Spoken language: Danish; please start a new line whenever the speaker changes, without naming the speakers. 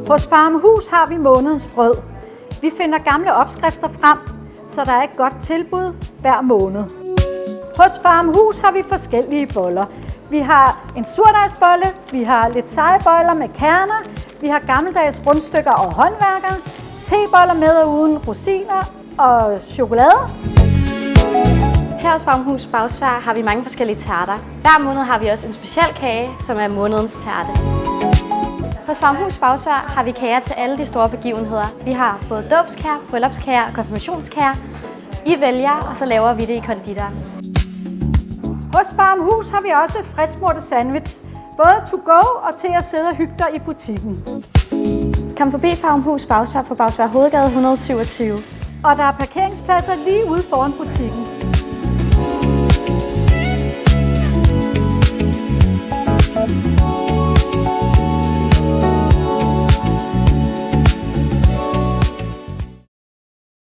Hos Farmhus har vi månedens brød. Vi finder gamle opskrifter frem, så der er et godt tilbud hver måned. Hos Farmhus har vi forskellige boller. Vi har en surdejsbolle, vi har lidt seje boller med kerner, vi har gammeldags rundstykker og håndværker, teboller med og uden rosiner og chokolade.
Her hos Farmhus Bagsværd har vi mange forskellige tærter. Hver måned har vi også en specialkage, som er månedens tærte. Hos Farmhus Bagsværd har vi kager til alle de store begivenheder. Vi har både dåbskager, bryllupskager og konfirmationskager. I vælger, og så laver vi det i konditoren.
Hos Farmhus har vi også friskmurte sandwich, både to go og til at sidde og hygge dig i butikken.
Kom forbi Farmhus Bagsværd på Bagsværd Hovedgade 127.
Og der er parkeringspladser lige ude foran butikken.